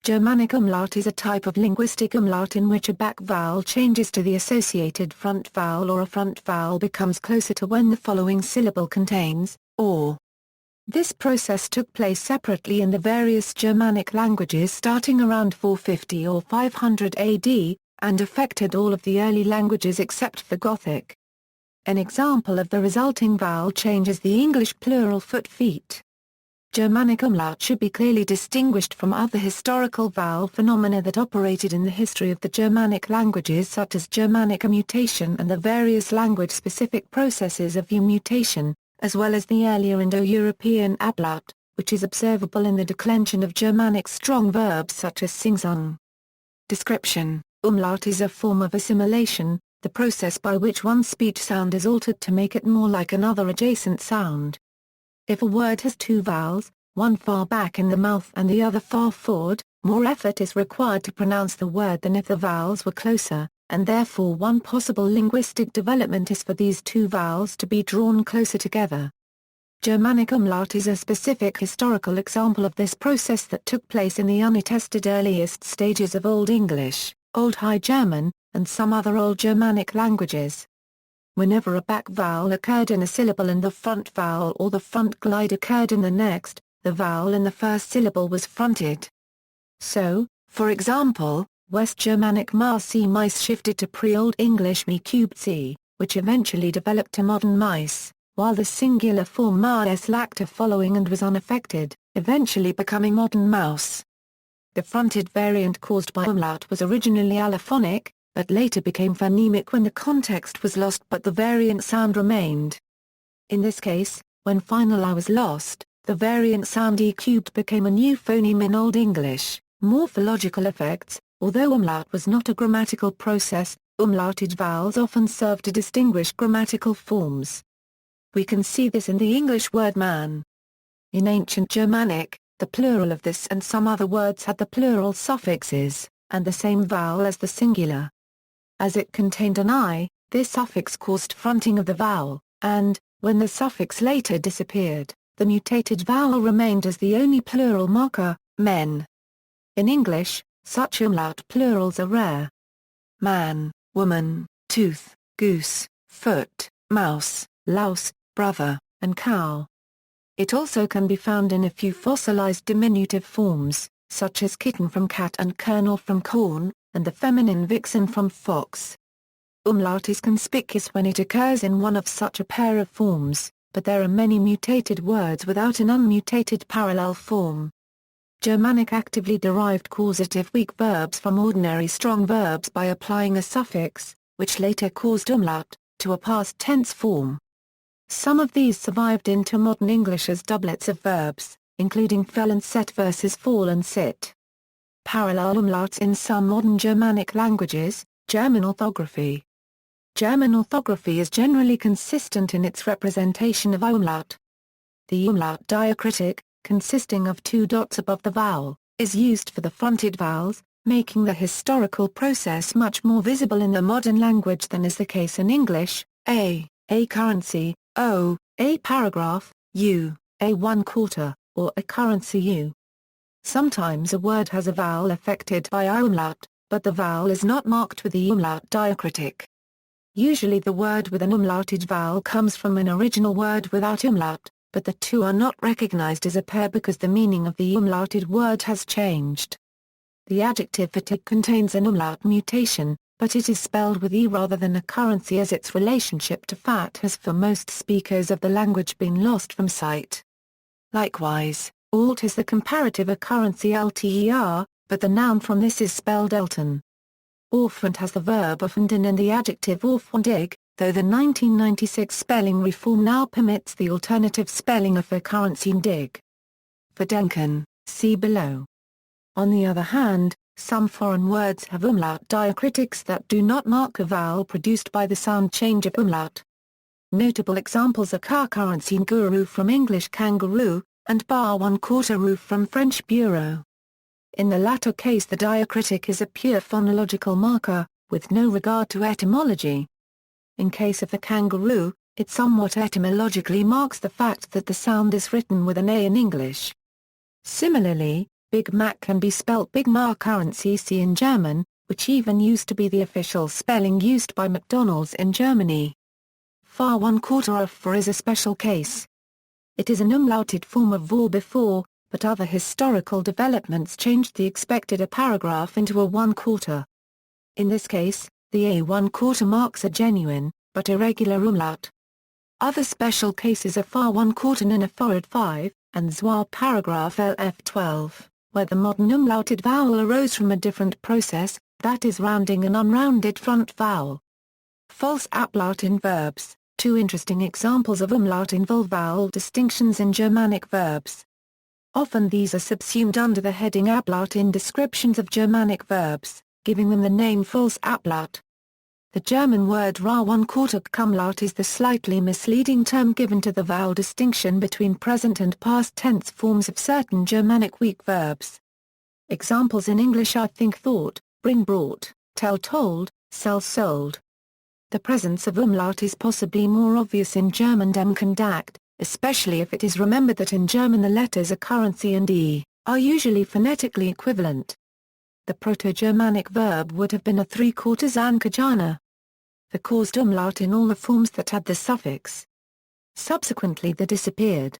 Germanic umlaut is a type of linguistic umlaut in which a back vowel changes to the associated front vowel or a front vowel becomes closer to when the following syllable contains, or. This process took place separately in the various Germanic languages starting around 450 or 500 AD, and affected all of the early languages except for Gothic. An example of the resulting vowel change is the English plural foot feet. Germanic umlaut should be clearly distinguished from other historical vowel phenomena that operated in the history of the Germanic languages such as Germanic a-mutation and the various language-specific processes of u-mutation, as well as the earlier Indo-European ablaut, which is observable in the declension of Germanic strong verbs such as sing sung. Description: umlaut is a form of assimilation, the process by which one speech sound is altered to make it more like another adjacent sound. If a word has two vowels, one far back in the mouth and the other far forward, more effort is required to pronounce the word than if the vowels were closer, and therefore one possible linguistic development is for these two vowels to be drawn closer together. Germanic umlaut is a specific historical example of this process that took place in the unattested earliest stages of Old English, Old High German, and some other Old Germanic languages. Whenever a back vowel occurred in a syllable and the front vowel or the front glide occurred in the next, the vowel in the first syllable was fronted. So, for example, West Germanic ma-c mice shifted to pre-Old English me-cubed-c, which eventually developed to modern mice, while the singular form ma-s lacked a following and was unaffected, eventually becoming modern mouse. The fronted variant caused by umlaut was originally allophonic, but later became phonemic when the context was lost but the variant sound remained. In this case, when final I was lost, the variant sound e-cubed became a new phoneme in Old English. Morphological effects: although umlaut was not a grammatical process, umlauted vowels often serve to distinguish grammatical forms. We can see this in the English word man. In ancient Germanic, the plural of this and some other words had the plural suffixes, and the same vowel as the singular. As it contained an I, this suffix caused fronting of the vowel, and, when the suffix later disappeared, the mutated vowel remained as the only plural marker, men. In English, such umlaut plurals are rare. Man, woman, tooth, goose, foot, mouse, louse, brother, and cow. It also can be found in a few fossilized diminutive forms, such as kitten from cat and kernel from corn, and the feminine vixen from fox. Umlaut is conspicuous when it occurs in one of such a pair of forms, but there are many mutated words without an unmutated parallel form. Germanic actively derived causative weak verbs from ordinary strong verbs by applying a suffix, which later caused umlaut, to a past tense form. Some of these survived into modern English as doublets of verbs, including fell and set versus fall and sit. Parallel umlauts in some modern Germanic languages. German orthography. German orthography is generally consistent in its representation of i-umlaut. The umlaut diacritic, consisting of two dots above the vowel, is used for the fronted vowels, making the historical process much more visible in the modern language than is the case in English. A currency, O, a paragraph, U, a 1/4, or a currency U. Sometimes a word has a vowel affected by i-umlaut, but the vowel is not marked with the umlaut diacritic. Usually the word with an umlauted vowel comes from an original word without umlaut, but the two are not recognized as a pair because the meaning of the umlauted word has changed. The adjective fatigue contains an umlaut mutation, but it is spelled with e rather than a currency as its relationship to fat has for most speakers of the language been lost from sight. Likewise, alt has the comparative a currency lter, but the noun from this is spelled elton. Orphaned has the verb offenden and the adjective orphandig, though the 1996 spelling reform now permits the alternative spelling of a currency dig. For denken, see below. On the other hand, some foreign words have umlaut diacritics that do not mark a vowel produced by the sound change of umlaut. Notable examples are car currency guru from English kangaroo, and bar 1/4 roof from French bureau. In the latter case the diacritic is a pure phonological marker, with no regard to etymology. In case of the kangaroo, it somewhat etymologically marks the fact that the sound is written with an A in English. Similarly, Big Mac can be spelt Big Mac in German, which even used to be the official spelling used by McDonald's in Germany. Far 1/4 of for is a special case. It is an umlauted form of vor before, but other historical developments changed the expected a paragraph into a 1/4. In this case, the a 1/4 marks a genuine, but irregular umlaut. Other special cases are far 1/4 and a forward 5, and zwar paragraph LF12, where the modern umlauted vowel arose from a different process, that is rounding an unrounded front vowel. False ablaut in verbs. Two interesting examples of umlaut involve vowel distinctions in Germanic verbs. Often these are subsumed under the heading ablaut in descriptions of Germanic verbs, giving them the name false ablaut. The German word ra 1/4 umlaut is the slightly misleading term given to the vowel distinction between present and past tense forms of certain Germanic weak verbs. Examples in English are think thought, bring brought, tell told, sell sold. The presence of umlaut is possibly more obvious in German denken dacht, especially if it is remembered that in German the letters currency and e are usually phonetically equivalent. The Proto-Germanic verb would have been a 3/4 ankejana. The caused umlaut in all the forms that had the suffix. Subsequently they disappeared.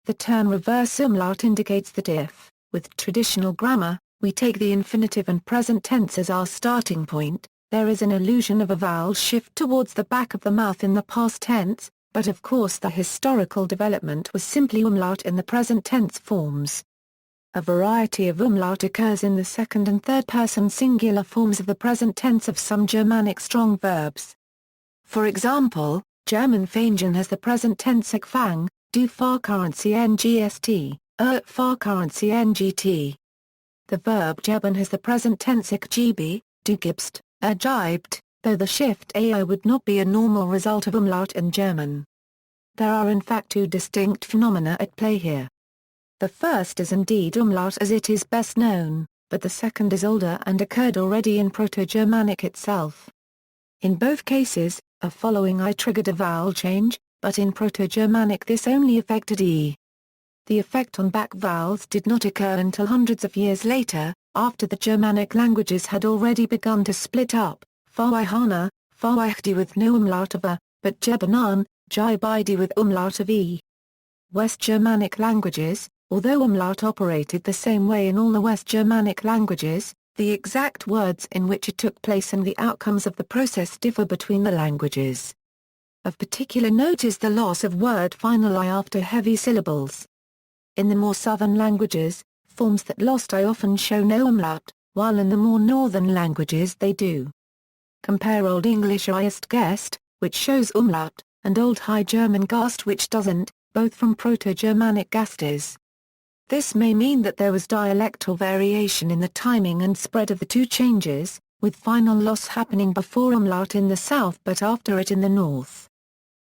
The term reverse umlaut indicates that if, with traditional grammar, we take the infinitive and present tense as our starting point, there is an illusion of a vowel shift towards the back of the mouth in the past tense, but of course the historical development was simply umlaut in the present tense forms. A variety of umlaut occurs in the second and third person singular forms of the present tense of some Germanic strong verbs. For example, German fangen has the present tense fang, du currency ngst, currency ngt. The verb geben has the present tense gb, du gibst, gibed, though the shift ai would not be a normal result of umlaut in German. There are in fact two distinct phenomena at play here. The first is indeed umlaut as it is best known, but the second is older and occurred already in Proto-Germanic itself. In both cases, a following I triggered a vowel change, but in Proto-Germanic this only affected e. The effect on back vowels did not occur until hundreds of years later, after the Germanic languages had already begun to split up, Fawihana, Fawihdi with no umlaut of a, but Jebanan, Jibidi with umlaut of e. West Germanic languages, although umlaut operated the same way in all the West Germanic languages, the exact words in which it took place and the outcomes of the process differ between the languages. Of particular note is the loss of word final I after heavy syllables. In the more southern languages, forms that lost I often show no umlaut, while in the more northern languages they do. Compare Old English ist gest, which shows umlaut, and Old High German gast which doesn't, both from Proto-Germanic gastes. This may mean that there was dialectal variation in the timing and spread of the two changes, with final loss happening before umlaut in the south but after it in the north.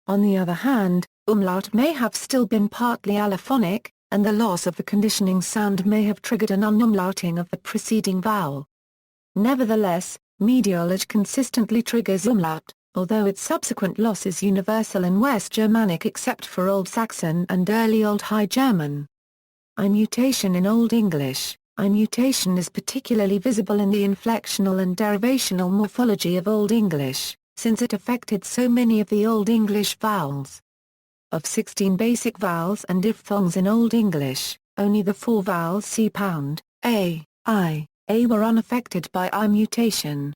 On the other hand, umlaut may have still been partly allophonic, and the loss of the conditioning sound may have triggered an unumlauting of the preceding vowel. Nevertheless, medial age consistently triggers umlaut, although its subsequent loss is universal in West Germanic except for Old Saxon and early Old High German. I-mutation in Old English. I-mutation is particularly visible in the inflectional and derivational morphology of Old English, since it affected so many of the Old English vowels. Of 16 basic vowels and diphthongs in Old English, only the 4 vowels c pound, a, I, a were unaffected by I-mutation.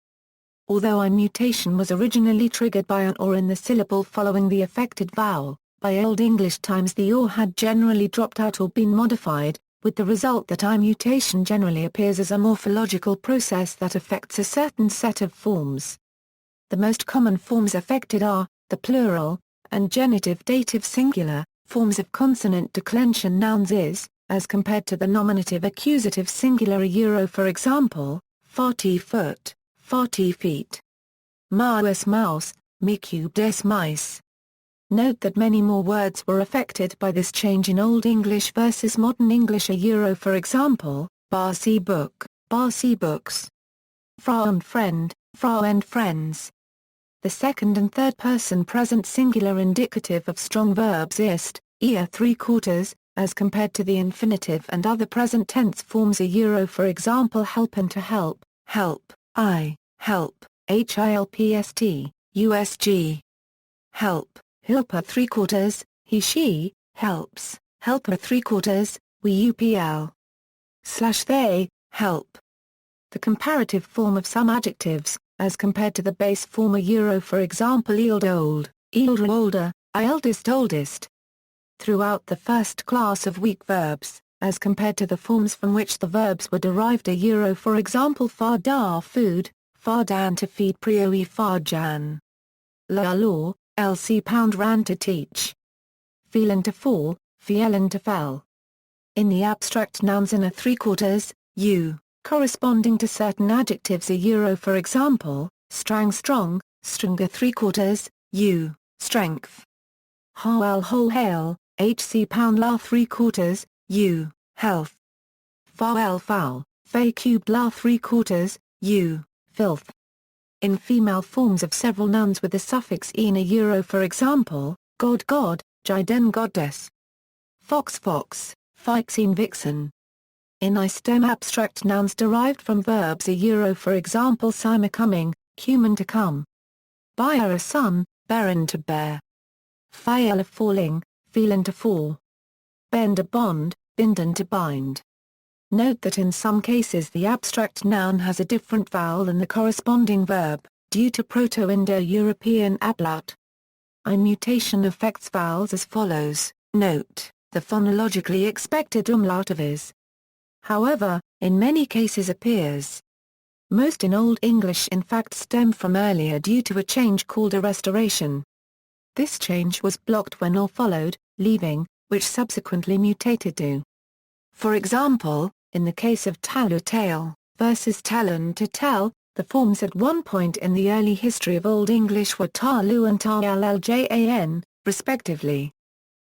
Although I-mutation was originally triggered by an or in the syllable following the affected vowel, by Old English times the or had generally dropped out or been modified, with the result that I-mutation generally appears as a morphological process that affects a certain set of forms. The most common forms affected are the plural and genitive dative singular forms of consonant declension nouns as compared to the nominative accusative singular for example, farti foot, farti feet. Maus mouse, me cube des mice. Note that many more words were affected by this change in Old English versus Modern English for example, Barsi book, Barsi books. Frau and friend, Frau and friends. The second and third person present singular indicative of strong verbs ist, ear 3/4, as compared to the infinitive and other present tense forms a, for example help and to help, help, help, hilpst, usg. Help, helper 3/4, he she, helps, helper 3/4, we upl. /they, help. The comparative form of some adjectives, as compared to the base form a, for example eild old, eild older, eldest oldest. Throughout the first class of weak verbs, as compared to the forms from which the verbs were derived a, for example far da food, far dan to feed prioe far jan. La law, lc pound ran to teach. Feeling to fall, fielen to fell. In the abstract nouns in a 3/4, u, corresponding to certain adjectives a, for example, strang strong, stronger 3/4, u, strength. Howell whole hail, hc pound la 3/4, u, health. Foul foul, fe cubed la 3/4, u, filth. In female forms of several nouns with the suffix e in a, for example, god god, jiden goddess. Fox fox, fixen vixen. In I-stem abstract nouns derived from verbs a, for example sima coming, cumin to come. Buyer a son, bearen to bear. Fail a falling, feeling to fall. Bend a bond, binden to bind. Note that in some cases the abstract noun has a different vowel than the corresponding verb, due to Proto-Indo-European ablaut. I-mutation affects vowels as follows. Note, the phonologically expected umlaut of is. However, in many cases appears. Most in Old English in fact stem from earlier due to a change called a restoration. This change was blocked when or followed, leaving, which subsequently mutated to. For example, in the case of talu tale, versus talon to tell, the forms at one point in the early history of Old English were talu and talljan, respectively.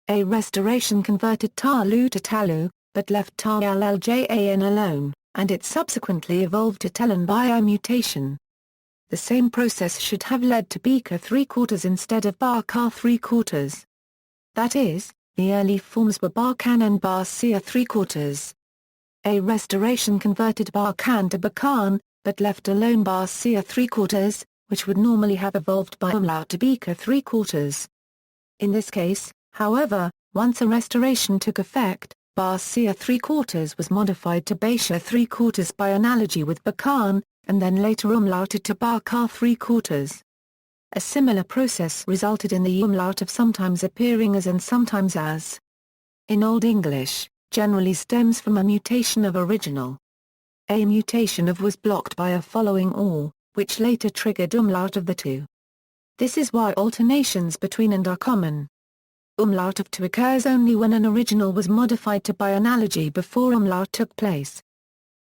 A restoration converted talu to talu, but left talljan alone, and it subsequently evolved to telon by i-mutation. The same process should have led to beaker 3/4 instead of barkar 3/4. That is, the early forms were barkan and barcia 3/4. A restoration converted barkan to bakan, but left alone barcia 3/4, which would normally have evolved by umlaut to beaker 3/4. In this case, however, once a restoration took effect, barcia 3/4 was modified to basia 3/4 by analogy with bakan, and then later umlauted to barkar 3/4. A similar process resulted in the umlaut of sometimes appearing as and sometimes as. In Old English, generally stems from a mutation of original. A mutation of was blocked by a following or, which later triggered umlaut of the two. This is why alternations between and are common. Umlaut of to occurs only when an original was modified to by analogy before umlaut took place.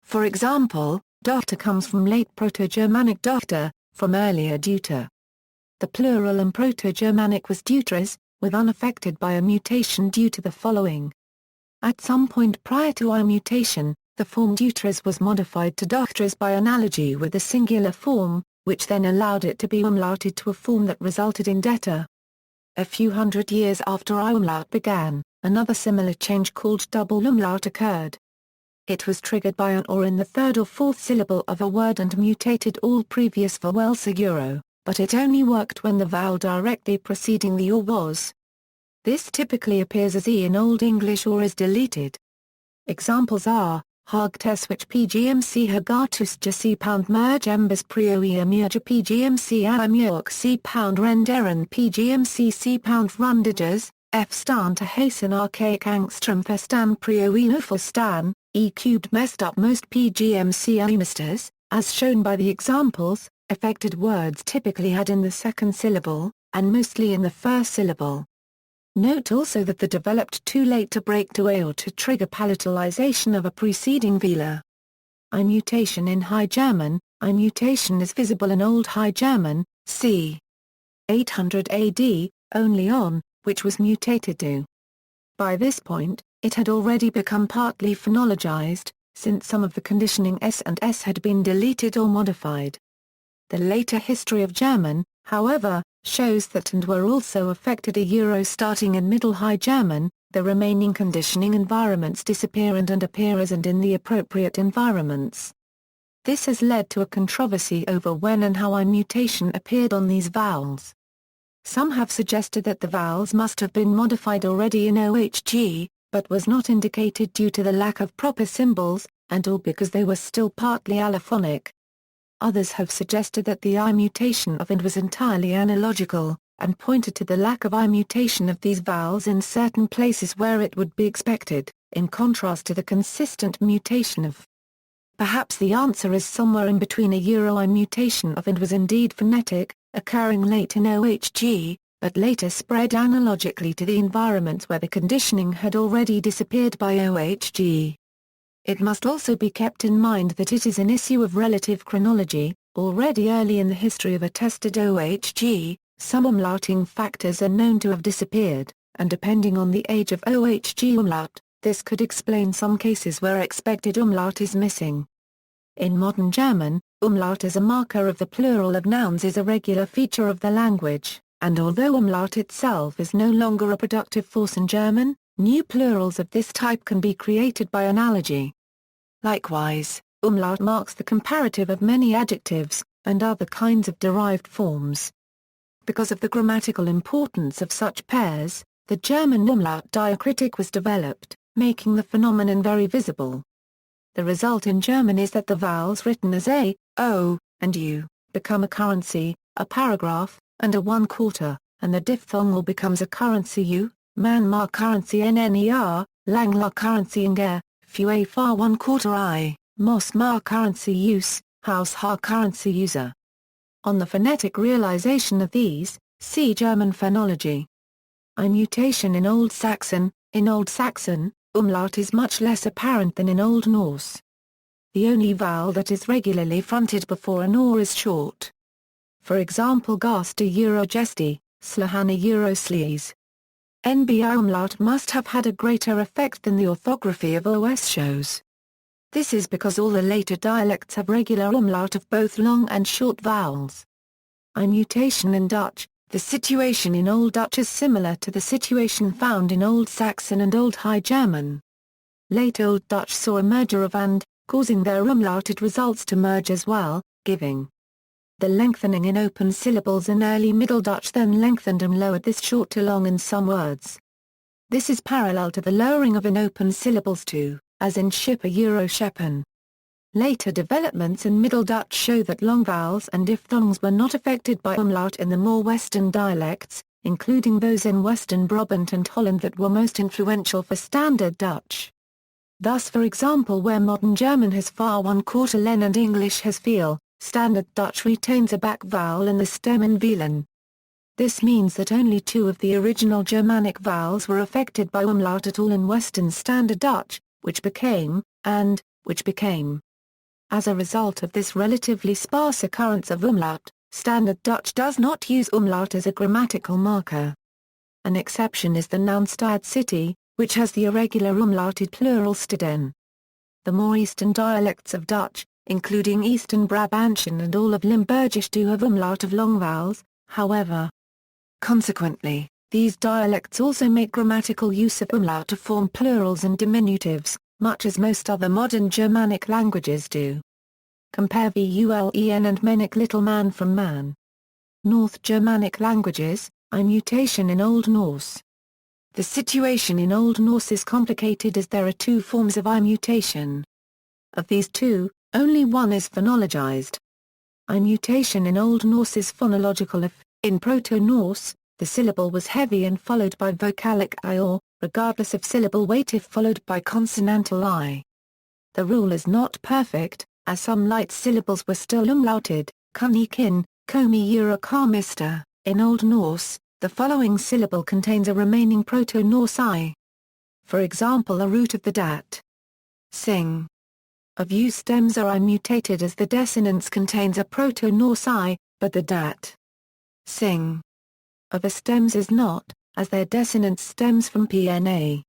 For example, dochter comes from late Proto-Germanic dochter, from earlier deuter. The plural in Proto-Germanic was deuteres, with unaffected by a mutation due to the following. At some point prior to i-mutation, the form deuteres was modified to dochteres by analogy with the singular form, which then allowed it to be umlauted to a form that resulted in deter. A few hundred years after i-umlaut began, another similar change called double umlaut occurred. It was triggered by an or in the third or fourth syllable of a word and mutated all previous vowels a, but it only worked when the vowel directly preceding the or was. This typically appears as e in Old English or is deleted. Examples are, hagtes which pgmc hagatus jc pound merge embers prioe amurja pgmc amurk c pound renderen pgmc c pound rundages, f stan to hasten archaic angstrom festan prioe ufel stan, e cubed messed up most pgmc amisters, as shown by the examples, affected words typically had in the second syllable, and mostly in the first syllable. Note also that the developed too late to break to a or to trigger palatalization of a preceding velar. I-mutation in High German, I-mutation is visible in Old High German, c. 800 AD, only on, which was mutated to. By this point, it had already become partly phonologized, since some of the conditioning s and s had been deleted or modified. The later history of German, however, shows that and were also affected a starting in Middle High German, The remaining conditioning environments disappear and appear as and in the appropriate environments. This has led to a controversy over when and how i-mutation appeared on these vowels. Some have suggested that the vowels must have been modified already in OHG, but was not indicated due to the lack of proper symbols, and/or because they were still partly allophonic. Others have suggested that the i-mutation of and was entirely analogical, and pointed to the lack of i-mutation of these vowels in certain places where it would be expected, in contrast to the consistent mutation of. Perhaps the answer is somewhere in between. A i-mutation of and was indeed phonetic, occurring late in OHG, but later spread analogically to the environments where the conditioning had already disappeared by OHG. It must also be kept in mind that it is an issue of relative chronology. Already early in the history of attested OHG, some umlauting factors are known to have disappeared, and depending on the age of OHG umlaut, this could explain some cases where expected umlaut is missing. In modern German, umlaut as a marker of the plural of nouns is a regular feature of the language, and although umlaut itself is no longer a productive force in German, new plurals of this type can be created by analogy. Likewise, umlaut marks the comparative of many adjectives, and other kinds of derived forms. Because of the grammatical importance of such pairs, the German umlaut diacritic was developed, making the phenomenon very visible. The result in German is that the vowels written as a, o, and u, become a currency, a paragraph, and a 1/4, and the diphthong becomes a currency u, man mar currency nner, lang la currency nger, fue far 1/4 I, mos mar currency use, house ha currency user. On the phonetic realization of these, see German phonology. I-mutation in Old Saxon. In Old Saxon, umlaut is much less apparent than in Old Norse. The only vowel that is regularly fronted before an or is short. For example, gasta Eurogesti, slahana Euroslees. NBI umlaut must have had a greater effect than the orthography of OS shows. This is because all the later dialects have regular umlaut of both long and short vowels. I-mutation in Dutch. The situation in Old Dutch is similar to the situation found in Old Saxon and Old High German. Late Old Dutch saw a merger of and, causing their umlauted results to merge as well, giving the lengthening in open syllables. In early Middle Dutch then lengthened and lowered this short to long in some words. This is parallel to the lowering of in open syllables too, as in schipper scheppen. Later developments in Middle Dutch show that long vowels and diphthongs were not affected by umlaut in the more Western dialects, including those in Western Brabant and Holland that were most influential for Standard Dutch. Thus, for example, where modern German has far 1/4 len and English has veel, Standard Dutch retains a back vowel in the stem in vielen. This means that only 2 of the original Germanic vowels were affected by umlaut at all in Western Standard Dutch, which became, and, which became. As a result of this relatively sparse occurrence of umlaut, Standard Dutch does not use umlaut as a grammatical marker. An exception is the noun stad city, which has the irregular umlauted plural steden. The more Eastern dialects of Dutch, including Eastern Brabantian and all of Limburgisch, do have umlaut of long vowels, however. Consequently, these dialects also make grammatical use of umlaut to form plurals and diminutives, much as most other modern Germanic languages do. Compare Vulen and Menic little man from man. North Germanic languages, I-mutation in Old Norse. The situation in Old Norse is complicated as there are 2 forms of I-mutation. Of these 2, only one is phonologized. I-mutation in Old Norse is phonological if, in Proto-Norse, the syllable was heavy and followed by vocalic I or, regardless of syllable weight, if followed by consonantal I. The rule is not perfect, as some light syllables were still umlauted, kunikin, komi Eurokamista. In Old Norse, the following syllable contains a remaining Proto-Norse I. For example, a root of the dat. Sing. Of U stems are I-mutated as the desinence contains a Proto-Norse I, but the dat. Sing. Of A stems is not, as their desinence stems from PNA.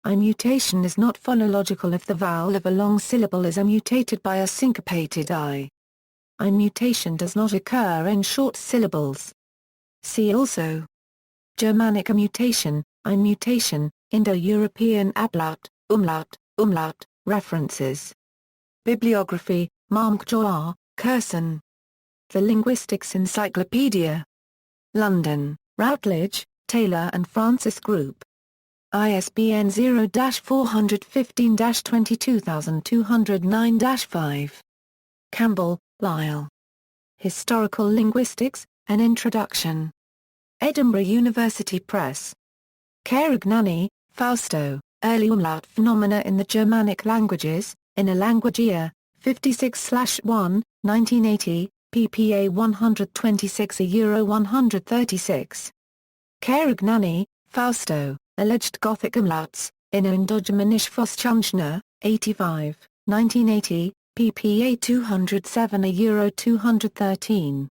I-mutation is not phonological if the vowel of a long syllable is mutated by a syncopated I. I-mutation does not occur in short syllables. See also Germanic a-mutation, I-mutation, Indo-European ablaut, umlaut, references. Bibliography, Malmkjoa, Curson. The Linguistics Encyclopedia. London, Routledge, Taylor and Francis Group. ISBN 0-415-22209-5. Campbell, Lyle. Historical Linguistics, An Introduction. Edinburgh University Press. Caragnani, Fausto, Early Umlaut Phenomena in the Germanic Languages, in a Language Year, 56/1, 1980, ppA 126 Euro 136. Caragnani, Fausto, Alleged Gothic Umlauts, in a Indo-Germanisch Forschungsnummer, 85, 1980, ppA 207 Euro 213.